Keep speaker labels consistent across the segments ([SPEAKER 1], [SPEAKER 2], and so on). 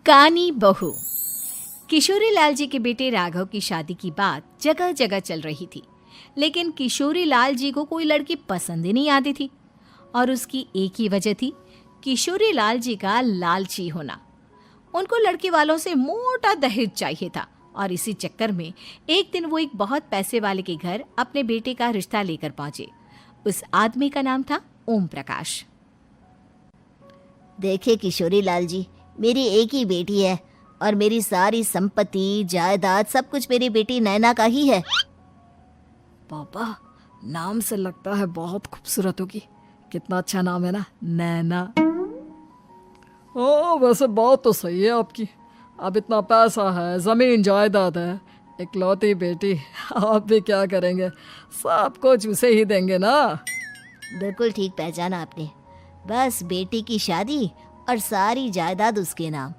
[SPEAKER 1] कानी बहू। किशोरी लाल जी के बेटे राघव की शादी की बात जगह जगह चल रही थी, लेकिन किशोरी लाल जी को कोई लड़की पसंद ही नहीं आती थी। और उसकी एक ही वजह थी, किशोरी लाल जी का लालची होना। उनको लड़की वालों से मोटा दहेज चाहिए था और इसी चक्कर में एक दिन वो एक बहुत पैसे वाले के घर अपने बेटे का रिश्ता लेकर पहुंचे। उस आदमी का नाम था ओम प्रकाश।
[SPEAKER 2] देखिए किशोरी लाल जी, मेरी एक ही बेटी है और मेरी सारी संपत्ति जायदाद सब कुछ मेरी बेटी नैना का ही है।
[SPEAKER 3] पापा, नाम से लगता है बहुत खूबसूरत होगी। कितना अच्छा नाम है ना, नैना। ओ, वैसे बात तो सही है आपकी। अब इतना पैसा है, जमीन जायदाद है, इकलौती बेटी, आप भी क्या करेंगे? सब कुछ उसे ही देंगे ना।
[SPEAKER 2] बिल्कुल ठीक पहचाना आपने। बस बेटी की शादी और सारी जायदाद उसके नाम।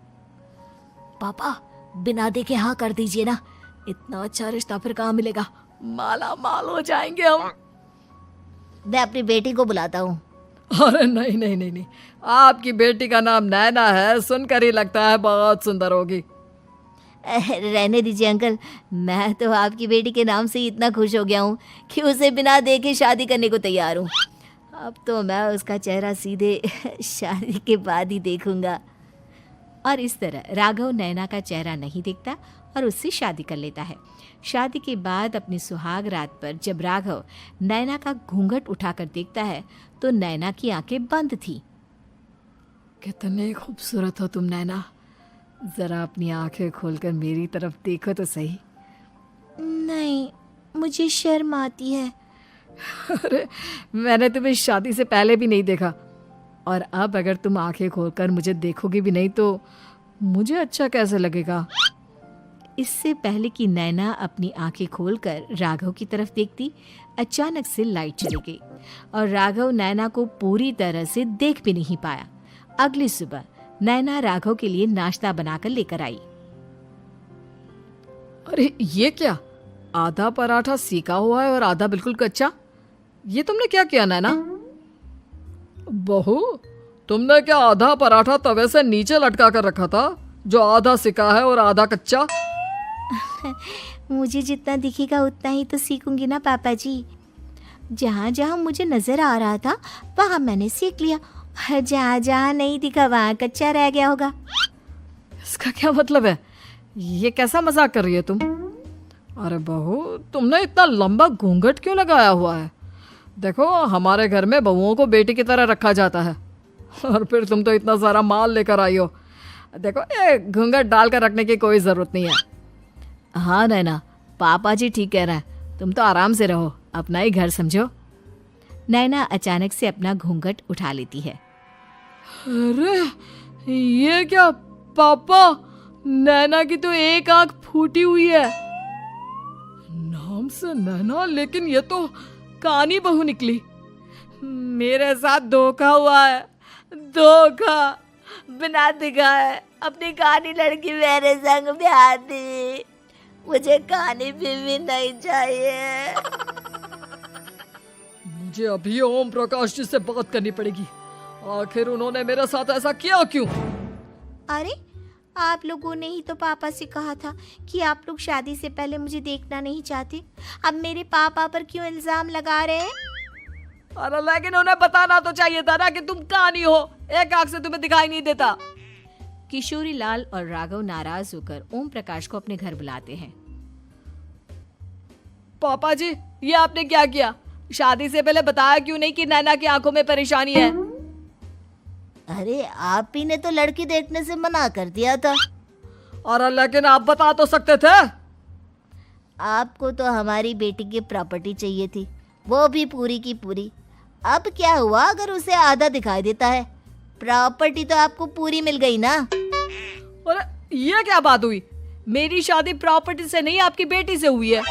[SPEAKER 3] पापा, बिना देखे हाँ कर दीजिए ना। इतना अच्छा रिश्ता फिर कहाँ मिलेगा? माला माल हो जाएंगे हम।
[SPEAKER 2] मैं अपनी बेटी को बुलाता हूँ।
[SPEAKER 3] अरे नहीं नहीं नहीं नहीं, आपकी बेटी का नाम नैना है, सुनकर ही लगता है बहुत सुंदर होगी।
[SPEAKER 2] रहने दीजिए अंकल, मैं तो आपकी बेटी के नाम से ही इतना खुश हो गया हूँ कि उसे बिना देखे शादी करने को तैयार हूँ। अब तो मैं उसका चेहरा सीधे शादी के बाद ही देखूंगा।
[SPEAKER 1] और इस तरह राघव नैना का चेहरा नहीं देखता और उससे शादी कर लेता है। शादी के बाद अपनी सुहाग रात पर जब राघव नैना का घूंघट उठाकर देखता है तो नैना की आंखें बंद थी।
[SPEAKER 3] कितनी खूबसूरत हो तुम नैना, जरा अपनी आंखें खोलकर मेरी तरफ देखो तो सही।
[SPEAKER 2] नहीं, मुझे शर्म आती है।
[SPEAKER 3] अरे, मैंने तुम्हें शादी से पहले भी नहीं देखा, और अब अगर तुम आंखें खोलकर मुझे देखोगी भी नहीं तो मुझे अच्छा कैसे लगेगा?
[SPEAKER 1] इससे पहले कि नैना अपनी आंखें खोलकर राघव की तरफ देखती, अचानक से लाइट चली गई और राघव नैना को पूरी तरह से देख भी नहीं पाया। अगली सुबह नैना राघव के लिए नाश्ता बनाकर लेकर आई।
[SPEAKER 3] अरे ये क्या, आधा पराठा सीका हुआ है और आधा बिल्कुल कच्चा। ये तुमने क्या किया नैना? बहू, तुमने क्या आधा पराठा तवे से नीचे लटका कर रखा था, जो आधा सिका है और आधा कच्चा?
[SPEAKER 2] मुझे जितना दिखेगा उतना ही तो सीखूंगी ना पापा जी। जहाँ जहाँ मुझे नजर आ रहा था वहाँ मैंने सीख लिया, जहाँ जहाँ नहीं दिखा वहाँ कच्चा रह गया होगा।
[SPEAKER 3] इसका क्या मतलब है? ये कैसा मजाक कर रही है तुम? अरे बहू, तुमने इतना लंबा घूंघट क्यों लगाया हुआ है? देखो, हमारे घर में बहुओं को बेटी की तरह रखा जाता है, और फिर तुम तो इतना सारा माल लेकर आई हो। देखो, ये घूंघट डालकर रखने की कोई ज़रूरत नहीं है। हाँ नैना, पापा जी ठीक कह रहे हैं, तुम तो आराम से रहो, अपना ही घर समझो।
[SPEAKER 1] नैना अचानक से अपना घूंघट उठा लेती है।
[SPEAKER 3] अरे ये क्या पापा, नैना की तो एक आंख फूटी हुई है। नाम से नैना, लेकिन ये तो कानी बहू निकली। मेरे साथ धोखा हुआ है, धोखा।
[SPEAKER 2] बिना दिखाए अपनी कानी लड़की मेरे संग ब्याह दी। मुझे कानी बीवी नहीं चाहिए।
[SPEAKER 3] मुझे अभी ओम प्रकाश जी से बात करनी पड़ेगी। आखिर उन्होंने मेरे साथ ऐसा किया क्यों?
[SPEAKER 2] अरे, आप लोगों ने ही तो पापा से कहा था कि आप लोग शादी से पहले मुझे देखना नहीं चाहते। अब मेरे पापा पर क्यों इल्जाम लगा रहे हैं?
[SPEAKER 3] अरे लेकिन उन्हें बताना तो चाहिए था ना कि तुम कानी हो, एक आंख से तुम्हें दिखाई नहीं देता।
[SPEAKER 1] किशोरी लाल और राघव नाराज होकर ओम प्रकाश को अपने घर बुलाते हैं।
[SPEAKER 3] पापा जी, ये आपने क्या किया? शादी से पहले बताया क्यों नहीं कि नैना की आंखों में परेशानी है?
[SPEAKER 2] अरे, आप ही ने तो लड़की देखने से मना कर दिया था।
[SPEAKER 3] और लेकिन आप बता तो सकते थे।
[SPEAKER 2] आपको तो हमारी बेटी की प्रॉपर्टी चाहिए थी, वो भी पूरी की पूरी। अब क्या हुआ अगर उसे आधा दिखाई देता है? प्रॉपर्टी तो आपको पूरी मिल गई ना।
[SPEAKER 3] अरे ये क्या बात हुई? मेरी शादी प्रॉपर्टी से नहीं, आपकी बेटी से हुई है।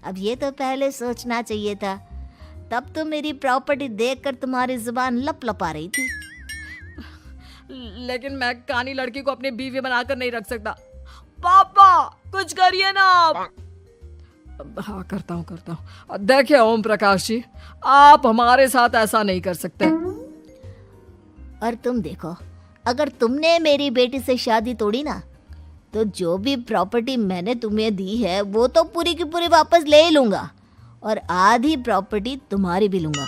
[SPEAKER 2] अब ये तो पहले सोचना चाहिए था, तब तो मेरी प्रॉपर्टी देखकर तुम्हारी जुबान लप लप आ रही थी।
[SPEAKER 3] लेकिन मैं कानी लड़की को अपनी बीवी बनाकर नहीं रख सकता। पापा, कुछ करिए ना आप। हाँ, करता हूँ। देखिए ओम प्रकाश जी, आप हमारे साथ ऐसा नहीं कर सकते।
[SPEAKER 2] और तुम देखो, अगर तुमने मेरी बेटी से शादी तोड़ी ना, तो जो भी प्रॉपर्टी मैंने तुम्हें दी है वो तो पूरी की पूरी वापस ले ही लूँगा, और आधी प्रॉपर्टी तुम्हारी भी लूँगा।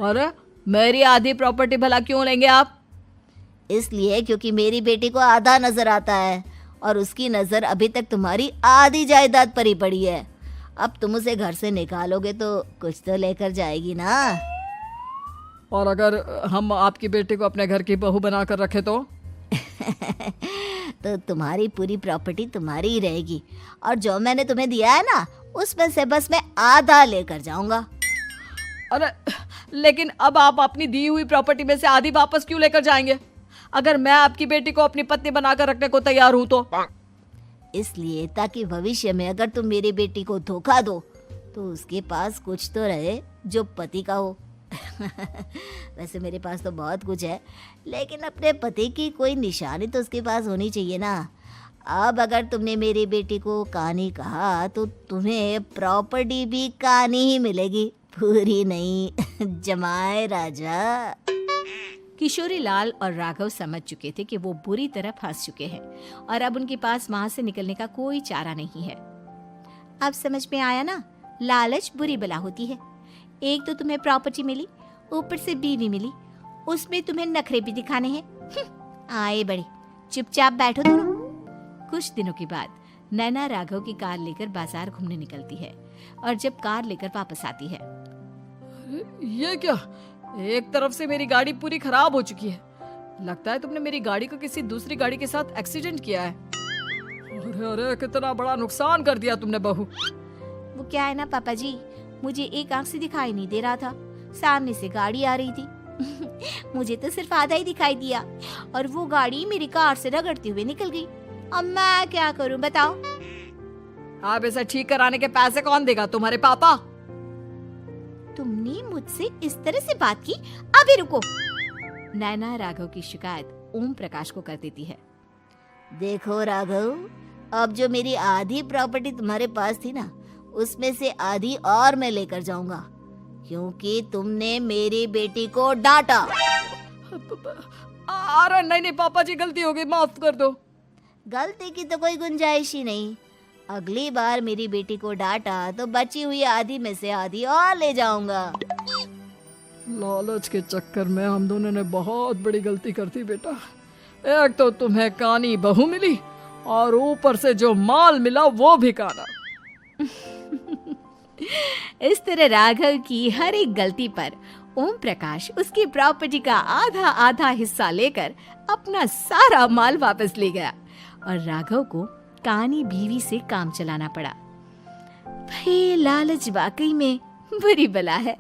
[SPEAKER 3] अरे मेरी आधी प्रॉपर्टी भला क्यों लेंगे आप?
[SPEAKER 2] इसलिए क्योंकि मेरी बेटी को आधा नजर आता है और उसकी नज़र अभी तक तुम्हारी आधी जायदाद पर ही पड़ी है। अब तुम उसे घर से निकालोगे तो कुछ तो लेकर जाएगी ना।
[SPEAKER 3] और अगर हम आपकी बेटी को अपने घर की बहू बना कर रखे तो?
[SPEAKER 2] तो तुम्हारी पूरी प्रॉपर्टी तुम्हारी ही रहेगी, और जो मैंने तुम्हें दिया है ना, उसमें से बस मैं आधा लेकर जाऊंगा।
[SPEAKER 3] अरे लेकिन अब आप अपनी दी हुई प्रॉपर्टी में से आधी वापस क्यों लेकर जाएंगे? अगर मैं आपकी बेटी को अपनी पत्नी बनाकर रखने को तैयार हूं तो?
[SPEAKER 2] इसलिए ताकि भविष्य में अगर तुम मेरी बेटी को धोखा दो तो उसके पास कुछ तो रहे जो पति का हो। वैसे मेरे पास तो बहुत कुछ है, लेकिन अपने पति की कोई निशानी तो उसके पास होनी चाहिए ना। अब अगर तुमने मेरी बेटी को कानी कहा तो तुम्हें प्रॉपर्टी भी कानी ही मिलेगी, पूरी नहीं। जमाए राजा।
[SPEAKER 1] किशोरी लाल और राघव समझ चुके थे कि वो बुरी तरह फंस चुके हैं और अब उनके पास वहां से निकलने का कोई चारा नहीं है। अब समझ में आया ना, लालच बुरी बला होती है। एक तो तुम्हें प्रॉपर्टी मिली, ऊपर से बीवी मिली, उसमें तुम्हें नखरे भी दिखाने हैं। आए बड़े, चुपचाप बैठो दोनों। कुछ दिनों के बाद नैना राघव की कार लेकर बाजार घूमने निकलती है और जब कार लेकर वापस आती है,
[SPEAKER 3] ये क्या? एक तरफ से मेरी गाड़ी पूरी खराब हो चुकी है। लगता है तुमने मेरी गाड़ी को किसी दूसरी गाड़ी के साथ एक्सीडेंट किया है। अरे अरे कितना बड़ा नुकसान कर दिया तुमने बहू।
[SPEAKER 1] वो क्या है ना पापा जी, मुझे एक आंख से दिखाई नहीं दे रहा था, सामने से गाड़ी आ रही थी। मुझे तो सिर्फ आधा ही दिखाई दिया और वो गाड़ी मेरी कार से रगड़ते हुए निकल गई। अब मैं क्या करूं बताओ?
[SPEAKER 3] आप इसे ठीक कराने के पैसे कौन देगा? तुम्हारे पापा?
[SPEAKER 1] तुमने मुझसे इस तरह से बात की? अभी रुको। नैना राघव की शिकायत ओम प्रकाश को कर देती है।
[SPEAKER 2] देखो राघव, अब जो मेरी आधी प्रॉपर्टी तुम्हारे पास थी ना, उसमें से आधी और मैं लेकर जाऊंगा, क्योंकि तुमने मेरी बेटी को डांटा।
[SPEAKER 3] अरे नहीं नहीं पापा जी, गलती हो गई, माफ कर दो।
[SPEAKER 2] गलती की तो कोई गुंजाइश ही नहीं। अगली बार मेरी बेटी को डांटा तो बची हुई आधी में से आधी और ले जाऊंगा।
[SPEAKER 3] लालच के चक्कर में हम दोनों ने बहुत बड़ी गलती कर दी बेटा। एक तो तुम्हें कानी बहू मिली और ऊपर से जो माल मिला वो भी काना।
[SPEAKER 1] इस तरह राघव की हर एक गलती पर ओम प्रकाश उसकी प्रॉपर्टी का आधा आधा हिस्सा लेकर अपना सारा माल वापस ले गया और राघव को कानी बीवी से काम चलाना पड़ा। भाई लालच वाकई में बुरी बला है।